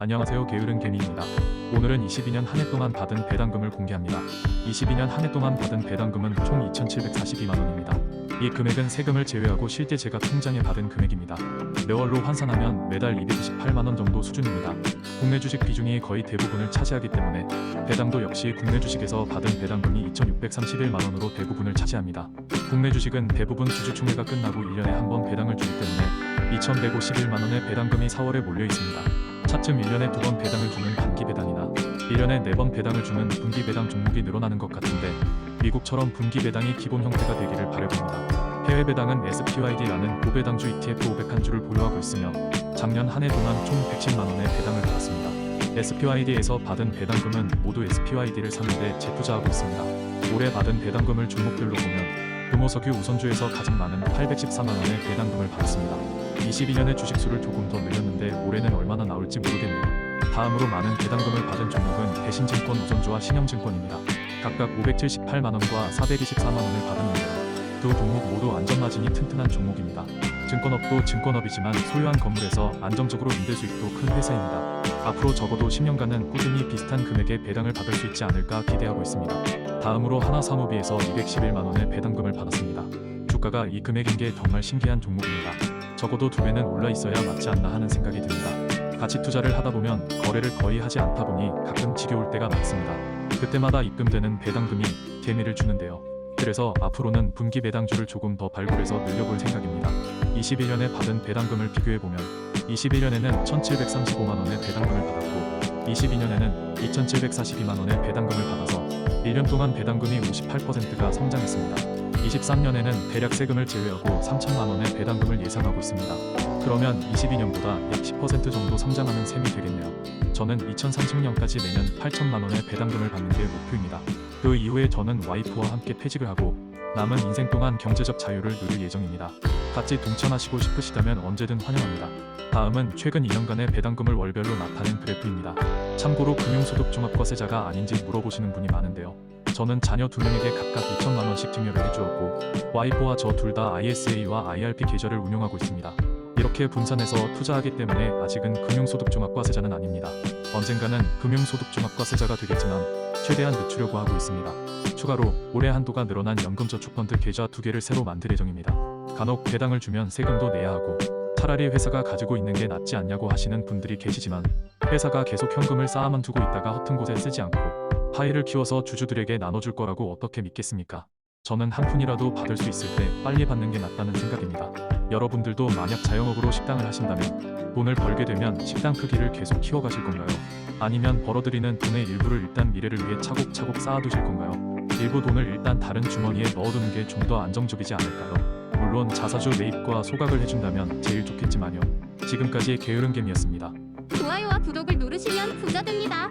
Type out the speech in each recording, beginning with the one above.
안녕하세요. 게으른 개미입니다. 오늘은 22년 한 해 동안 받은 배당금을 공개합니다. 22년 한 해 동안 받은 배당금은 총 2,742만원입니다. 이 금액은 세금을 제외하고 실제 제가 통장에 받은 금액입니다. 매월로 환산하면 매달 228만원 정도 수준입니다. 국내 주식 비중이 거의 대부분을 차지하기 때문에 배당도 역시 국내 주식에서 받은 배당금이 2,631만원으로 대부분을 차지합니다. 국내 주식은 대부분 주주총회가 끝나고 1년에 한 번 배당을 주기 때문에 2,151만원의 배당금이 4월에 몰려 있습니다. 차츰 1년에 2번 배당을 주는 단기 배당이나 1년에 4번 배당을 주는 분기 배당 종목이 늘어나는 것 같은데 미국처럼 분기 배당이 기본 형태가 되기를 바라봅니다. 해외 배당은 SPYD라는 고배당주 ETF 500한 주를 보유하고 있으며 작년 한 해 동안 총 110만원의 배당을 받았습니다. SPYD에서 받은 배당금은 모두 SPYD를 사는데 재투자하고 있습니다. 올해 받은 배당금을 종목별로 보면 금호석유 우선주에서 가장 많은 814만원의 배당금을 받았습니다. 22년에 주식수를 조금 더 늘렸는데 올해는 얼마나 나올지 모르겠네요. 다음으로 많은 배당금을 받은 종목은 대신증권 우선주와 신영증권입니다. 각각 578만원과 424만원을 받았는데요. 두 종목 모두 안전마진이 튼튼한 종목입니다. 증권업도 증권업이지만 소유한 건물에서 안정적으로 임대수익도 큰 회사입니다. 앞으로 적어도 10년간은 꾸준히 비슷한 금액의 배당을 받을 수 있지 않을까 기대하고 있습니다. 다음으로 하나사무비에서 211만원의 배당금을 받았습니다. 주가가 이 금액인 게 정말 신기한 종목입니다. 적어도 2배는 올라 있어야 맞지 않나 하는 생각이 듭니다. 가치 투자를 하다 보면 거래를 거의 하지 않다 보니 가끔 지겨울 때가 많습니다. 그때마다 입금되는 배당금이 재미를 주는데요. 그래서 앞으로는 분기 배당주를 조금 더 발굴해서 늘려볼 생각입니다. 21년에 받은 배당금을 비교해보면 21년에는 1,735만원의 배당금을 받았고 22년에는 2,742만원의 배당금을 받아서 1년 동안 배당금이 58%가 성장했습니다. 23년에는 대략 세금을 제외하고 3천만원의 배당금을 예상하고 있습니다. 그러면 22년보다 약 10% 정도 성장하는 셈이 되겠네요. 저는 2030년까지 매년 8천만원의 배당금을 받는 게 목표입니다. 그 이후에 저는 와이프와 함께 퇴직을 하고 남은 인생 동안 경제적 자유를 누릴 예정입니다. 같이 동참하시고 싶으시다면 언제든 환영합니다. 다음은 최근 2년간의 배당금을 월별로 나타낸 그래프입니다. 참고로 금융소득종합과세자가 아닌지 물어보시는 분이 많은데요. 저는 자녀 2명에게 각각 2천만원씩 증여를 해주었고 와이프와 저 둘 다 ISA와 IRP 계좌를 운용하고 있습니다. 이렇게 분산해서 투자하기 때문에 아직은 금융소득종합과세자는 아닙니다. 언젠가는 금융소득종합과세자가 되겠지만 최대한 늦추려고 하고 있습니다. 추가로 올해 한도가 늘어난 연금저축펀드 계좌 2개를 새로 만들 예정입니다. 간혹 배당을 주면 세금도 내야 하고 차라리 회사가 가지고 있는 게 낫지 않냐고 하시는 분들이 계시지만 회사가 계속 현금을 쌓아만 두고 있다가 허튼 곳에 쓰지 않고 파이를 키워서 주주들에게 나눠줄 거라고 어떻게 믿겠습니까? 저는 한 푼이라도 받을 수 있을 때 빨리 받는 게 낫다는 생각입니다. 여러분들도 만약 자영업으로 식당을 하신다면 돈을 벌게 되면 식당 크기를 계속 키워가실 건가요? 아니면 벌어들이는 돈의 일부를 일단 미래를 위해 차곡차곡 쌓아두실 건가요? 일부 돈을 일단 다른 주머니에 넣어두는 게 좀 더 안정적이지 않을까요? 물론 자사주 매입과 소각을 해준다면 제일 좋겠지만요. 지금까지 게으른개미였습니다. 좋아요와 구독을 누르시면 부자 됩니다.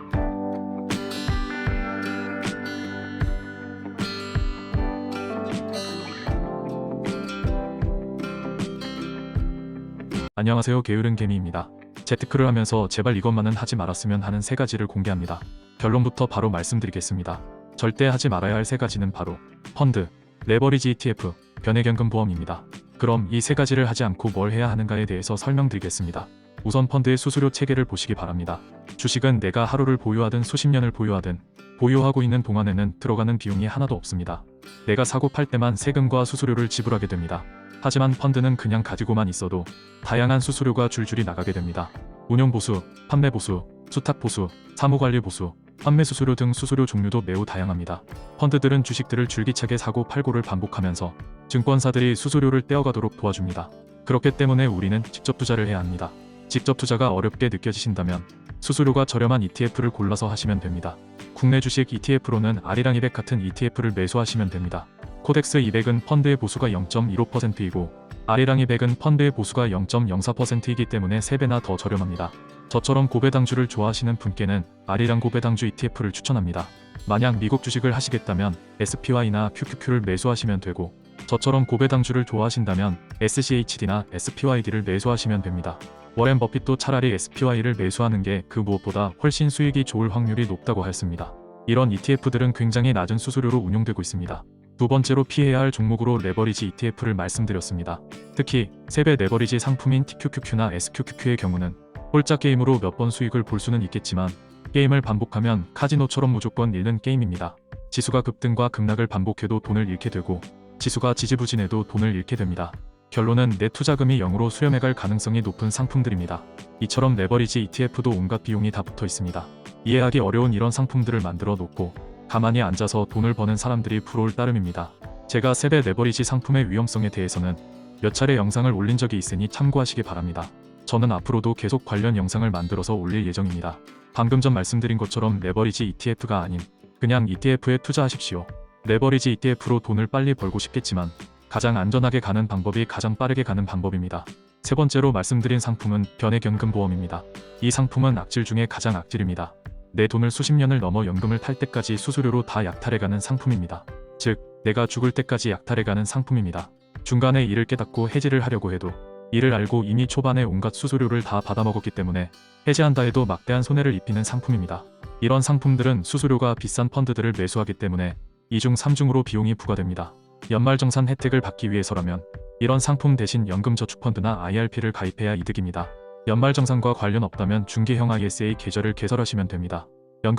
안녕하세요. 게으른개미입니다. 재테크를 하면서 제발 이것만은 하지 말았으면 하는 3가지를 공개합니다. 결론부터 바로 말씀드리겠습니다. 절대 하지 말아야 할 3가지는 바로 펀드, 레버리지 ETF, 변액연금보험입니다. 그럼 이 3가지를 하지 않고 뭘 해야 하는가에 대해서 설명드리겠습니다. 우선 펀드의 수수료 체계를 보시기 바랍니다. 주식은 내가 하루를 보유하든 수십 년을 보유하든 보유하고 있는 동안에는 들어가는 비용이 하나도 없습니다. 내가 사고 팔 때만 세금과 수수료를 지불하게 됩니다. 하지만 펀드는 그냥 가지고만 있어도 다양한 수수료가 줄줄이 나가게 됩니다. 운용보수, 판매보수, 수탁보수, 사무관리보수, 판매수수료 등 수수료 종류도 매우 다양합니다. 펀드들은 주식들을 줄기차게 사고 팔고를 반복하면서 증권사들이 수수료를 떼어가도록 도와줍니다. 그렇기 때문에 우리는 직접 투자를 해야 합니다. 직접 투자가 어렵게 느껴지신다면 수수료가 저렴한 ETF를 골라서 하시면 됩니다. 국내 주식 ETF로는 아리랑 200 같은 ETF를 매수하시면 됩니다. 코덱스 200은 펀드의 보수가 0.15%이고 아리랑 200은 펀드의 보수가 0.04%이기 때문에 3배나 더 저렴합니다. 저처럼 고배당주를 좋아하시는 분께는 아리랑 고배당주 ETF를 추천합니다. 만약 미국 주식을 하시겠다면 SPY나 QQQ를 매수하시면 되고 저처럼 고배당주를 좋아하신다면 SCHD나 SPYD를 매수하시면 됩니다. 워렌 버핏도 차라리 SPY를 매수하는 게 그 무엇보다 훨씬 수익이 좋을 확률이 높다고 했습니다. 이런 ETF들은 굉장히 낮은 수수료로 운용되고 있습니다. 두 번째로 피해야 할 종목으로 레버리지 ETF를 말씀드렸습니다. 특히 3배 레버리지 상품인 TQQQ나 SQQQ의 경우는 홀짝 게임으로 몇 번 수익을 볼 수는 있겠지만 게임을 반복하면 카지노처럼 무조건 잃는 게임입니다. 지수가 급등과 급락을 반복해도 돈을 잃게 되고 지수가 지지부진해도 돈을 잃게 됩니다. 결론은 내 투자금이 0으로 수렴해갈 가능성이 높은 상품들입니다. 이처럼 레버리지 ETF도 온갖 비용이 다 붙어 있습니다. 이해하기 어려운 이런 상품들을 만들어 놓고 가만히 앉아서 돈을 버는 사람들이 부러울 따름입니다. 제가 세배 레버리지 상품의 위험성에 대해서는 몇 차례 영상을 올린 적이 있으니 참고하시기 바랍니다. 저는 앞으로도 계속 관련 영상을 만들어서 올릴 예정입니다. 방금 전 말씀드린 것처럼 레버리지 ETF가 아닌 그냥 ETF에 투자하십시오. 레버리지 ETF로 돈을 빨리 벌고 싶겠지만 가장 안전하게 가는 방법이 가장 빠르게 가는 방법입니다. 세 번째로 말씀드린 상품은 변액연금보험입니다. 이 상품은 악질 중에 가장 악질입니다. 내 돈을 수십 년을 넘어 연금을 탈 때까지 수수료로 다 약탈해가는 상품입니다. 즉, 내가 죽을 때까지 약탈해가는 상품입니다. 중간에 이를 깨닫고 해지를 하려고 해도 이를 알고 이미 초반에 온갖 수수료를 다 받아먹었기 때문에 해지한다 해도 막대한 손해를 입히는 상품입니다. 이런 상품들은 수수료가 비싼 펀드들을 매수하기 때문에 2중 3중으로 비용이 부과됩니다. 연말정산 혜택을 받기 위해서라면 이런 상품 대신 연금저축펀드나 IRP를 가입해야 이득입니다. 연말정산과 관련 없다면 중개형 ISA 계좌를 개설하시면 됩니다.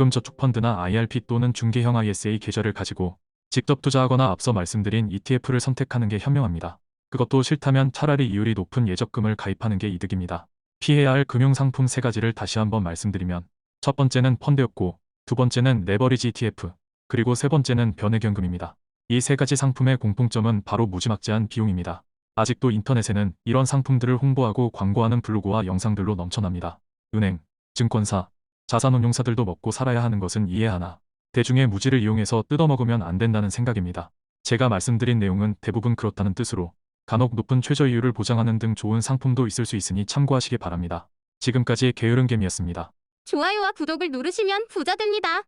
연금저축펀드나 IRP 또는 중개형 ISA 계좌를 가지고 직접 투자하거나 앞서 말씀드린 ETF를 선택하는 게 현명합니다. 그것도 싫다면 차라리 이율이 높은 예적금을 가입하는 게 이득입니다. 피해야 할 금융상품 3가지를 다시 한번 말씀드리면 첫 번째는 펀드였고 두 번째는 레버리지 ETF 그리고 세 번째는 변액연금입니다. 이 3가지 상품의 공통점은 바로 무지막지한 비용입니다. 아직도 인터넷에는 이런 상품들을 홍보하고 광고하는 블로그와 영상들로 넘쳐납니다. 은행, 증권사, 자산운용사들도 먹고 살아야 하는 것은 이해하나 대중의 무지를 이용해서 뜯어먹으면 안 된다는 생각입니다. 제가 말씀드린 내용은 대부분 그렇다는 뜻으로 간혹 높은 최저이율을 보장하는 등 좋은 상품도 있을 수 있으니 참고하시기 바랍니다. 지금까지 게으른개미였습니다. 좋아요와 구독을 누르시면 부자 됩니다.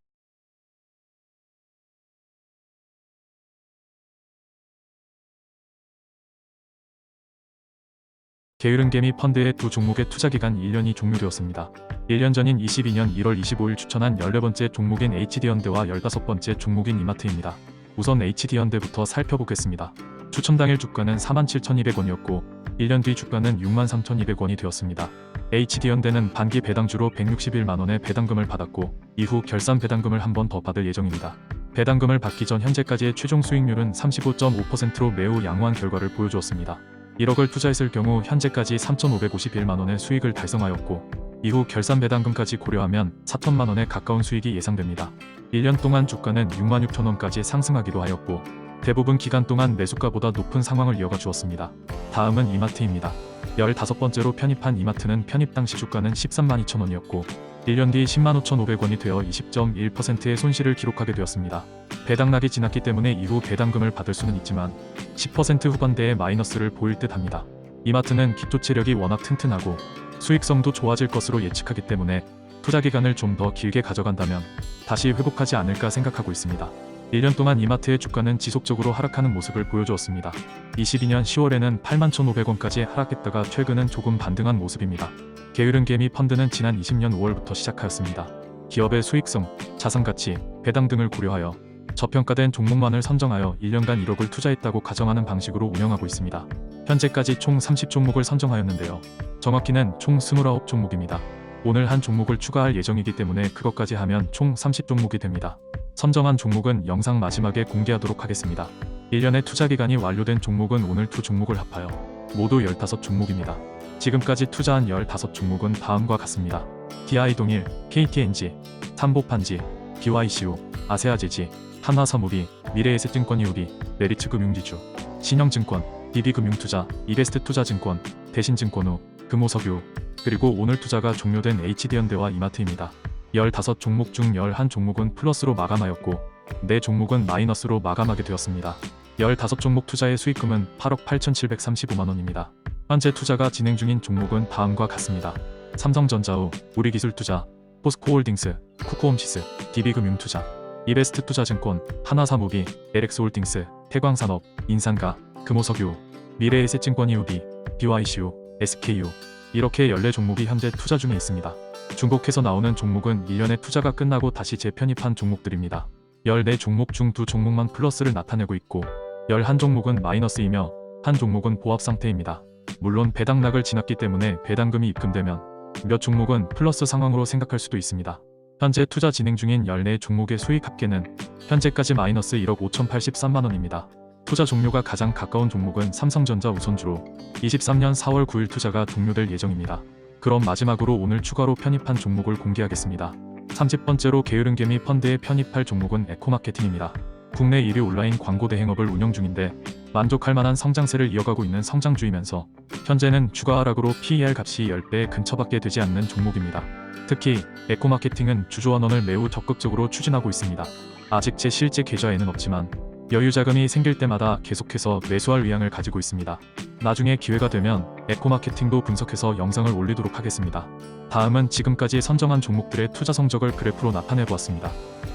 게으른개미 펀드의 두 종목의 투자기간 1년이 종료되었습니다. 1년 전인 22년 1월 25일 추천한 14번째 종목인 HD현대와 15번째 종목인 이마트입니다. 우선 HD현대부터 살펴보겠습니다. 추천 당일 주가는 47,200원이었고 1년 뒤 주가는 63,200원이 되었습니다. HD현대는 반기 배당주로 161만원의 배당금을 받았고 이후 결산 배당금을 한 번 더 받을 예정입니다. 배당금을 받기 전 현재까지의 최종 수익률은 35.5%로 매우 양호한 결과를 보여주었습니다. 1억을 투자했을 경우 현재까지 3,551만원의 수익을 달성하였고 이후 결산 배당금까지 고려하면 4천만원에 가까운 수익이 예상됩니다. 1년 동안 주가는 66,000원까지 상승하기도 하였고 대부분 기간 동안 매수가보다 높은 상황을 이어가 주었습니다. 다음은 이마트입니다. 15번째로 편입한 이마트는 편입 당시 주가는 132,000원이었고 1년 뒤 105,500원이 되어 20.1%의 손실을 기록하게 되었습니다. 배당락이 지났기 때문에 이후 배당금을 받을 수는 있지만 10% 후반대의 마이너스를 보일 듯 합니다. 이마트는 기초 체력이 워낙 튼튼하고 수익성도 좋아질 것으로 예측하기 때문에 투자기간을 좀 더 길게 가져간다면 다시 회복하지 않을까 생각하고 있습니다. 1년 동안 이마트의 주가는 지속적으로 하락하는 모습을 보여주었습니다. 22년 10월에는 81,500원까지 하락했다가 최근은 조금 반등한 모습입니다. 게으른개미 펀드는 지난 20년 5월부터 시작하였습니다. 기업의 수익성, 자산가치, 배당 등을 고려하여 저평가된 종목만을 선정하여 1년간 1억을 투자했다고 가정하는 방식으로 운영하고 있습니다. 현재까지 총 30종목을 선정하였는데요. 정확히는 총 29종목입니다. 오늘 한 종목을 추가할 예정이기 때문에 그것까지 하면 총 30종목이 됩니다. 선정한 종목은 영상 마지막에 공개하도록 하겠습니다. 1년의 투자기간이 완료된 종목은 오늘 두 종목을 합하여 모두 15종목입니다. 지금까지 투자한 15종목은 다음과 같습니다. DI동일, KTNG, 삼보판지, BYCU, 아세아제지, 한화사무비, 미래에셋증권이우비, 메리츠금융지주, 신영증권, DB금융투자, 이베스트투자증권, 대신증권후, 금호석유, 그리고 오늘 투자가 종료된 HD현대와 이마트입니다. 15종목 중 11종목은 플러스로 마감하였고 4종목은 마이너스로 마감하게 되었습니다. 15종목 투자의 수익금은 8억 8,735만원입니다. 현재 투자가 진행 중인 종목은 다음과 같습니다. 삼성전자우, 우리기술투자, 포스코홀딩스, 쿠코홈시스, DB금융투자, 이베스트투자증권, 한화사무비, LX홀딩스, 태광산업, 인상가, 금호석유, 미래에셋증권이우비, BYCU, SKU 이렇게 14종목이 현재 투자 중에 있습니다. 중복해서 나오는 종목은 1년의 투자가 끝나고 다시 재편입한 종목들입니다. 14종목 중 2종목만 플러스를 나타내고 있고 11종목은 마이너스이며 한 종목은 보합 상태입니다. 물론 배당락을 지났기 때문에 배당금이 입금되면 몇 종목은 플러스 상황으로 생각할 수도 있습니다. 현재 투자 진행 중인 14 종목의 수익 합계는 현재까지 마이너스 1억 5,083만원입니다. 투자 종료가 가장 가까운 종목은 삼성전자 우선주로 23년 4월 9일 투자가 종료될 예정입니다. 그럼 마지막으로 오늘 추가로 편입한 종목을 공개하겠습니다. 30번째로 게으른개미 펀드에 편입할 종목은 에코마케팅입니다. 국내 1위 온라인 광고 대행업을 운영 중인데 만족할 만한 성장세를 이어가고 있는 성장주이면서 현재는 주가 하락으로 PER 값이 10배 근처밖에 되지 않는 종목입니다. 특히 에코마케팅은 주주환원을 매우 적극적으로 추진하고 있습니다. 아직 제 실제 계좌에는 없지만 여유 자금이 생길 때마다 계속해서 매수할 의향을 가지고 있습니다. 나중에 기회가 되면 에코마케팅도 분석해서 영상을 올리도록 하겠습니다. 다음은 지금까지 선정한 종목들의 투자 성적을 그래프로 나타내 보았습니다.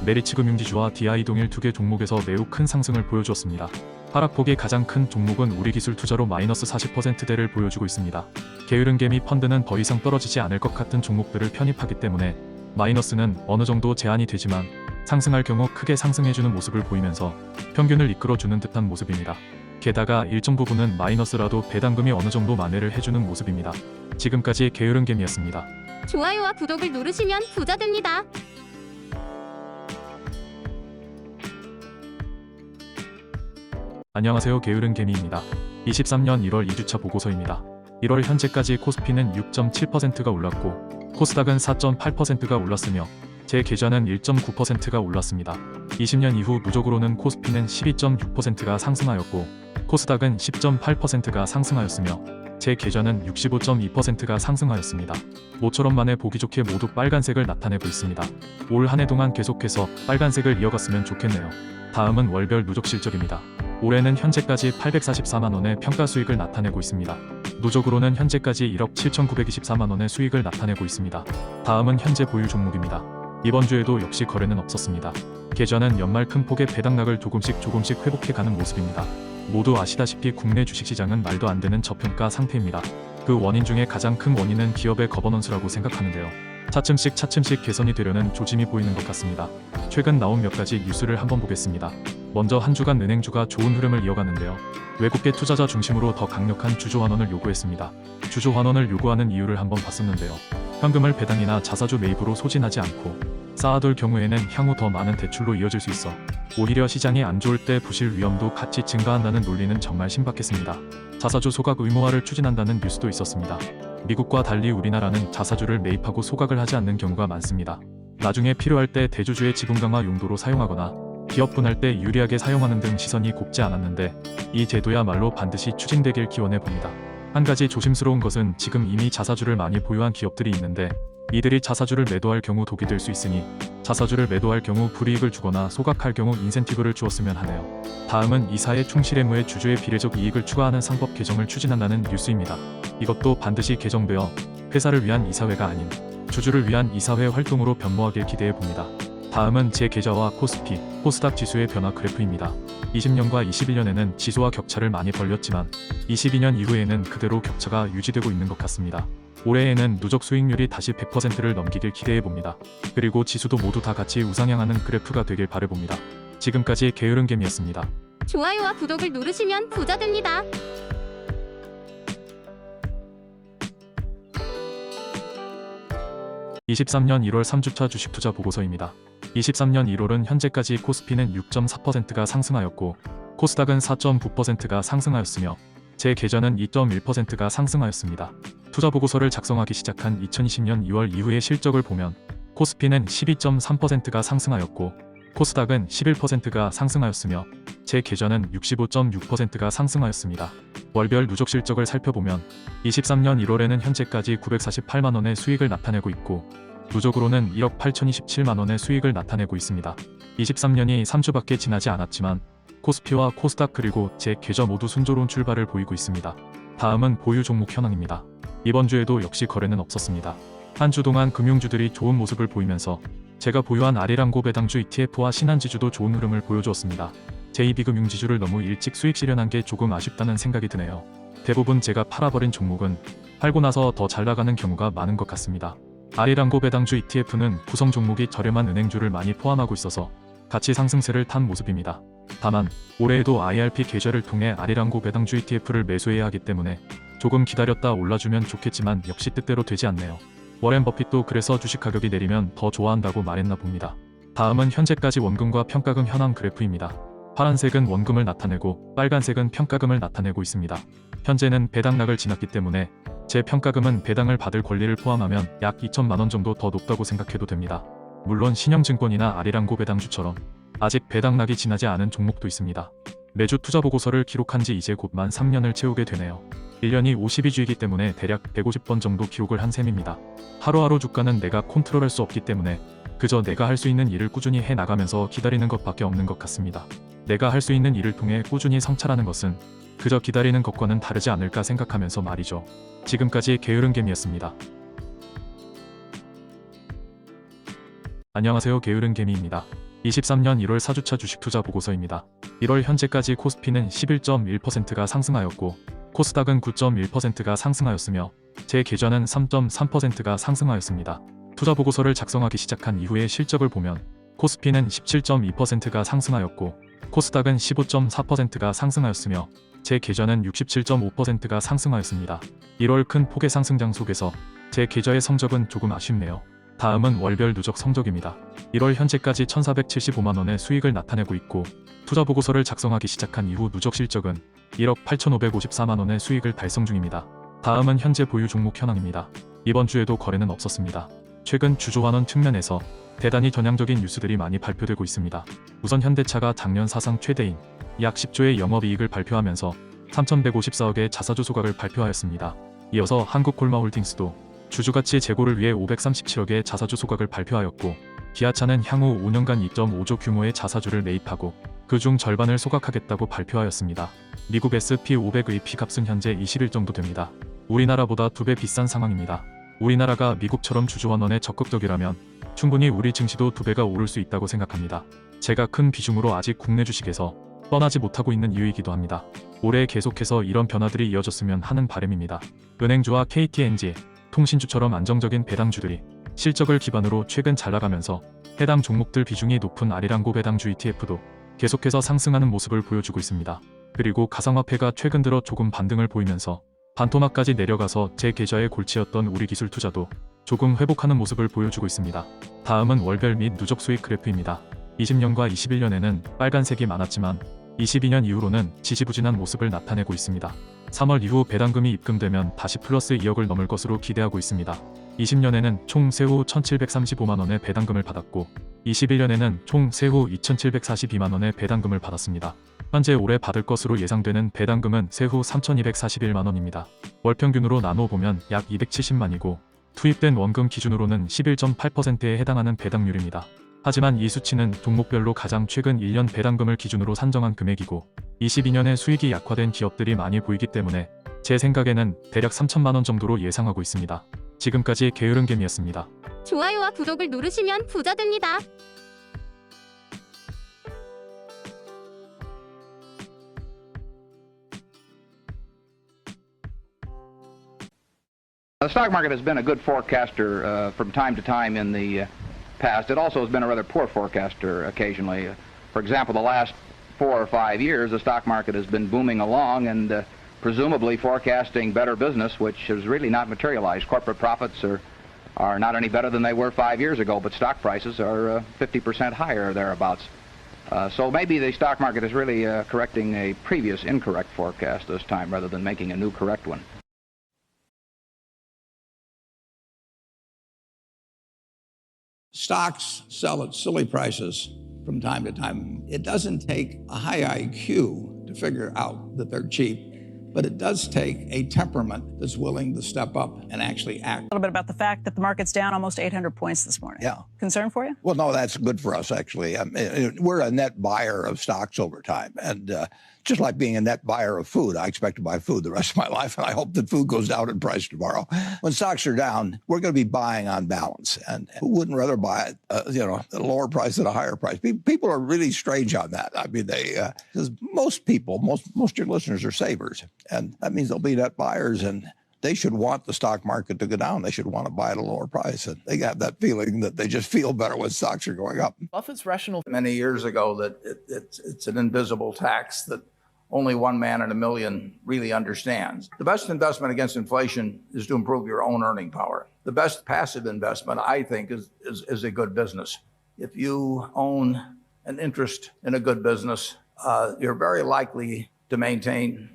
메리츠금융지주와 DI동일 두 개 종목에서 매우 큰 상승을 보여주었습니다. 하락폭이 가장 큰 종목은 우리기술투자로 마이너스 40%대를 보여주고 있습니다. 게으른개미 펀드는 더 이상 떨어지지 않을 것 같은 종목들을 편입하기 때문에 마이너스는 어느 정도 제한이 되지만 상승할 경우 크게 상승해주는 모습을 보이면서 평균을 이끌어주는 듯한 모습입니다. 게다가 일정 부분은 마이너스라도 배당금이 어느 정도 만회를 해주는 모습입니다. 지금까지 게으른개미였습니다. 좋아요와 구독을 누르시면 부자 됩니다. 안녕하세요, 게으른개미입니다. 23년 1월 2주차 보고서입니다. 1월 현재까지 코스피는 6.7%가 올랐고 코스닥은 4.8%가 올랐으며 제 계좌는 1.9%가 올랐습니다. 20년 이후 누적으로는 코스피는 12.6%가 상승하였고 코스닥은 10.8%가 상승하였으며 제 계좌는 65.2%가 상승하였습니다. 모처럼 만에 보기 좋게 모두 빨간색을 나타내고 있습니다. 올 한 해 동안 계속해서 빨간색을 이어갔으면 좋겠네요. 다음은 월별 누적 실적입니다. 올해는 현재까지 844만원의 평가 수익을 나타내고 있습니다. 누적으로는 현재까지 1억 7,924만원의 수익을 나타내고 있습니다. 다음은 현재 보유 종목입니다. 이번 주에도 역시 거래는 없었습니다. 계좌는 연말 큰 폭의 배당락을 조금씩 회복해가는 모습입니다. 모두 아시다시피 국내 주식시장은 말도 안 되는 저평가 상태입니다. 그 원인 중에 가장 큰 원인은 기업의 거버넌스라고 생각하는데요. 차츰씩 개선이 되려는 조짐이 보이는 것 같습니다. 최근 나온 몇 가지 뉴스를 한번 보겠습니다. 먼저 한 주간 은행주가 좋은 흐름을 이어가는데요. 외국계 투자자 중심으로 더 강력한 주주 환원을 요구했습니다. 주주 환원을 요구하는 이유를 한번 봤었는데요. 현금을 배당이나 자사주 매입으로 소진하지 않고 쌓아둘 경우에는 향후 더 많은 대출로 이어질 수 있어 오히려 시장이 안 좋을 때 부실 위험도 같이 증가한다는 논리는 정말 신박했습니다. 자사주 소각 의무화를 추진한다는 뉴스도 있었습니다. 미국과 달리 우리나라는 자사주를 매입하고 소각을 하지 않는 경우가 많습니다. 나중에 필요할 때 대주주의 지분 강화 용도로 사용하거나 기업 분할 때 유리하게 사용하는 등 시선이 곱지 않았는데 이 제도야말로 반드시 추진되길 기원해 봅니다. 한 가지 조심스러운 것은 지금 이미 자사주를 많이 보유한 기업들이 있는데 이들이 자사주를 매도할 경우 독이 될 수 있으니 자사주를 매도할 경우 불이익을 주거나 소각할 경우 인센티브를 주었으면 하네요. 다음은 이사의 충실 의무에 주주의 비례적 이익을 추가하는 상법 개정을 추진한다는 뉴스입니다. 이것도 반드시 개정되어 회사를 위한 이사회가 아닌 주주를 위한 이사회 활동으로 변모하길 기대해 봅니다. 다음은 제 계좌와 코스피, 코스닥 지수의 변화 그래프입니다. 20년과 21년에는 지수와 격차를 많이 벌렸지만 22년 이후에는 그대로 격차가 유지되고 있는 것 같습니다. 올해에는 누적 수익률이 다시 100%를 넘기길 기대해 봅니다. 그리고 지수도 모두 다 같이 우상향하는 그래프가 되길 바라봅니다. 지금까지 게으른개미였습니다. 좋아요와 구독을 누르시면 부자 됩니다. (23년 1월) 3주차 주식투자 보고서입니다. 23년 1월은 현재까지 코스피는 6.4%가 상승하였고 코스닥은 4.9%가 상승하였으며 제 계좌는 2.1%가 상승하였습니다. 투자 보고서를 작성하기 시작한 2020년 2월 이후의 실적을 보면 코스피는 12.3%가 상승하였고 코스닥은 11%가 상승하였으며 제 계좌는 65.6%가 상승하였습니다. 월별 누적 실적을 살펴보면 23년 1월에는 현재까지 948만원의 수익을 나타내고 있고 누적으로는 1억 8,027만원의 수익을 나타내고 있습니다. 23년이 3주밖에 지나지 않았지만 코스피와 코스닥 그리고 제 계좌 모두 순조로운 출발을 보이고 있습니다. 다음은 보유 종목 현황입니다. 이번 주에도 역시 거래는 없었습니다. 한 주 동안 금융주들이 좋은 모습을 보이면서 제가 보유한 아리랑고 배당주 ETF와 신한지주도 좋은 흐름을 보여주었습니다. 제2비금융지주를 너무 일찍 수익 실현한 게 조금 아쉽다는 생각이 드네요. 대부분 제가 팔아버린 종목은 팔고 나서 더 잘 나가는 경우가 많은 것 같습니다. 아리랑고 배당주 ETF는 구성 종목이 저렴한 은행주를 많이 포함하고 있어서 같이 상승세를 탄 모습입니다. 다만 올해에도 IRP 계좌를 통해 아리랑고 배당주 ETF를 매수해야 하기 때문에 조금 기다렸다 올라주면 좋겠지만 역시 뜻대로 되지 않네요. 워렌 버핏도 그래서 주식 가격이 내리면 더 좋아한다고 말했나 봅니다. 다음은 현재까지 원금과 평가금 현황 그래프입니다. 파란색은 원금을 나타내고 빨간색은 평가금을 나타내고 있습니다. 현재는 배당락을 지났기 때문에 제 평가금은 배당을 받을 권리를 포함하면 약 2천만 원 정도 더 높다고 생각해도 됩니다. 물론 신영증권이나 아리랑고 배당주처럼 아직 배당락이 지나지 않은 종목도 있습니다. 매주 투자보고서를 기록한 지 이제 곧 만 3년을 채우게 되네요. 1년이 52주이기 때문에 대략 150번 정도 기록을 한 셈입니다. 하루하루 주가는 내가 컨트롤할 수 없기 때문에 그저 내가 할 수 있는 일을 꾸준히 해나가면서 기다리는 것밖에 없는 것 같습니다. 내가 할 수 있는 일을 통해 꾸준히 성찰하는 것은 그저 기다리는 것과는 다르지 않을까 생각하면서 말이죠. 지금까지 게으른개미였습니다. 안녕하세요, 게으른개미입니다. 23년 1월 4주차 주식투자 보고서입니다. 1월 현재까지 코스피는 11.1%가 상승하였고 코스닥은 9.1%가 상승하였으며 제 계좌는 3.3%가 상승하였습니다. 투자 보고서를 작성하기 시작한 이후의 실적을 보면 코스피는 17.2%가 상승하였고 코스닥은 15.4%가 상승하였으며 제 계좌는 67.5%가 상승하였습니다. 1월 큰 폭의 상승장 속에서 제 계좌의 성적은 조금 아쉽네요. 다음은 월별 누적 성적입니다. 1월 현재까지 1,475만원의 수익을 나타내고 있고 투자 보고서를 작성하기 시작한 이후 누적 실적은 1억 8,554만원의 수익을 달성 중입니다. 다음은 현재 보유 종목 현황입니다. 이번 주에도 거래는 없었습니다. 최근 주조환원 측면에서 대단히 전향적인 뉴스들이 많이 발표되고 있습니다. 우선 현대차가 작년 사상 최대인 약 10조의 영업이익을 발표하면서 3,154억의 자사주 소각을 발표하였습니다. 이어서 한국콜마홀딩스도 주주가치 제고를 위해 537억의 자사주 소각을 발표하였고 기아차는 향후 5년간 2.5조 규모의 자사주를 매입하고 그중 절반을 소각하겠다고 발표하였습니다. 미국 SP500의 P값은 현재 21 정도 됩니다. 우리나라보다 2배 비싼 상황입니다. 우리나라가 미국처럼 주주환원에 적극적이라면 충분히 우리 증시도 2배가 오를 수 있다고 생각합니다. 제가 큰 비중으로 아직 국내 주식에서 떠나지 못하고 있는 이유이기도 합니다. 올해 계속해서 이런 변화들이 이어졌으면 하는 바람입니다. 은행주와 KTNG, 통신주처럼 안정적인 배당주들이 실적을 기반으로 최근 잘 나가면서 해당 종목들 비중이 높은 아리랑고 배당주 ETF도 계속해서 상승하는 모습을 보여주고 있습니다. 그리고 가상화폐가 최근 들어 조금 반등을 보이면서 반토막까지 내려가서 제 계좌의 골치였던 우리기술투자도 조금 회복하는 모습을 보여주고 있습니다. 다음은 월별 및 누적 수익 그래프입니다. 20년과 21년에는 빨간색이 많았지만 22년 이후로는 지지부진한 모습을 나타내고 있습니다. 3월 이후 배당금이 입금되면 다시 플러스 2억을 넘을 것으로 기대하고 있습니다. 20년에는 총 세후 1,735만원의 배당금을 받았고 21년에는 총 세후 2,742만원의 배당금을 받았습니다. 현재 올해 받을 것으로 예상되는 배당금은 세후 3,241만원입니다. 월평균으로 나누어 보면 약 270만이고 투입된 원금 기준으로는 11.8%에 해당하는 배당률입니다. 하지만 이 수치는 종목별로 가장 최근 1년 배당금을 기준으로 산정한 금액이고 22년에 수익이 약화된 기업들이 많이 보이기 때문에 제 생각에는 대략 3천만원 정도로 예상하고 있습니다. 지금까지 게으른개미였습니다. 좋아요와 구독을 누르시면 부자 됩니다. The stock market has been a good forecaster from time to time in the past. It also has been a rather poor forecaster occasionally. For example, the last 4 or 5 years, the stock market has been booming along and presumably forecasting better business, which has really not materialized. Corporate profits are not any better than they were 5 years ago, but stock prices are 50% higher or thereabouts. So maybe the stock market is really correcting a previous incorrect forecast this time rather than making a new correct one. Stocks sell at silly prices from time to time. It doesn't take a high IQ to figure out that they're cheap, but it does take a temperament that's willing to step up and actually act. A little bit about the fact that the market's down almost 800 points this morning. Yeah. Concern for you? Well, no, that's good for us, actually. I mean, we're a net buyer of stocks over time. And just like being a net buyer of food, I expect to buy food the rest of my life, and I hope that food goes down in price tomorrow. When stocks are down, we're going to be buying on balance. And who wouldn't rather buy at a lower price than a higher price? People are really strange on that. I mean, because most people, most of your listeners are savers. And that means they'll be net buyers, and they should want the stock market to go down. They should want to buy at a lower price. And they have that feeling that they just feel better when stocks are going up. Buffett's rational. Many years ago that it's an invisible tax that only one man in a million really understands. The best investment against inflation is to improve your own earning power. The best passive investment, I think, is a good business. If you own an interest in a good business, you're very likely to maintain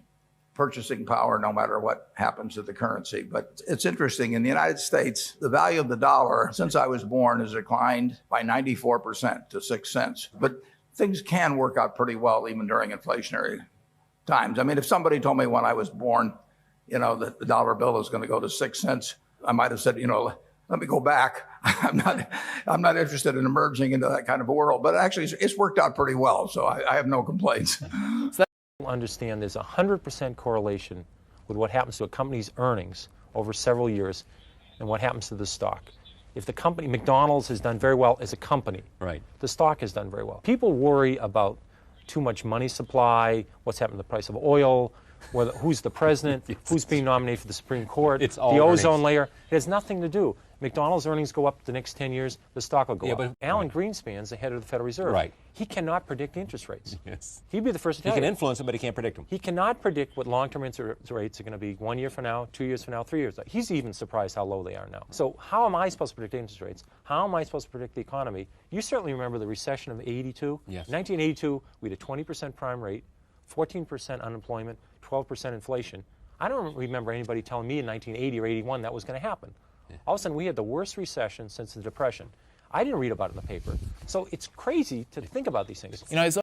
purchasing power no matter what happens to the currency. But it's interesting, in the United States, the value of the dollar since I was born has declined by 94% to 6 cents. But things can work out pretty well even during inflationary times. I mean, if somebody told me when I was born, that the dollar bill is going to go to 6 cents, I might have said, let me go back. I'm not interested in emerging into that kind of a world. But actually, it's worked out pretty well, so I have no complaints. Understand there's a 100% correlation with what happens to a company's earnings over several years and what happens to the stock. If the company, McDonald's, has done very well as a company, Right. the stock has done very well. People worry about too much money supply, what's happened to the price of oil, who's the president, who's being nominated for the Supreme Court, It's all the ozone earnings. layer. It has nothing to do. McDonald's earnings go up the next 10 years, the stock will go Yeah, up. but- Alan Greenspan's the head of the Federal Reserve. Right. He cannot predict interest rates. Yes. He'd be the first to He tell can you. influence them, but he can't predict them. He cannot predict what long-term interest rates are going to be 1 year from now, 2 years from now, 3 years. He's even surprised how low they are now. So how am I supposed to predict interest rates? How am I supposed to predict the economy? You certainly remember the recession of '82. Yes. 1982, we had a 20% prime rate, 14% unemployment, 12% inflation. I don't remember anybody telling me in 1980 or 81 that was going to happen. All of a sudden, we had the worst recession since the Depression. I didn't read about it in the paper. So it's crazy to think about these things. As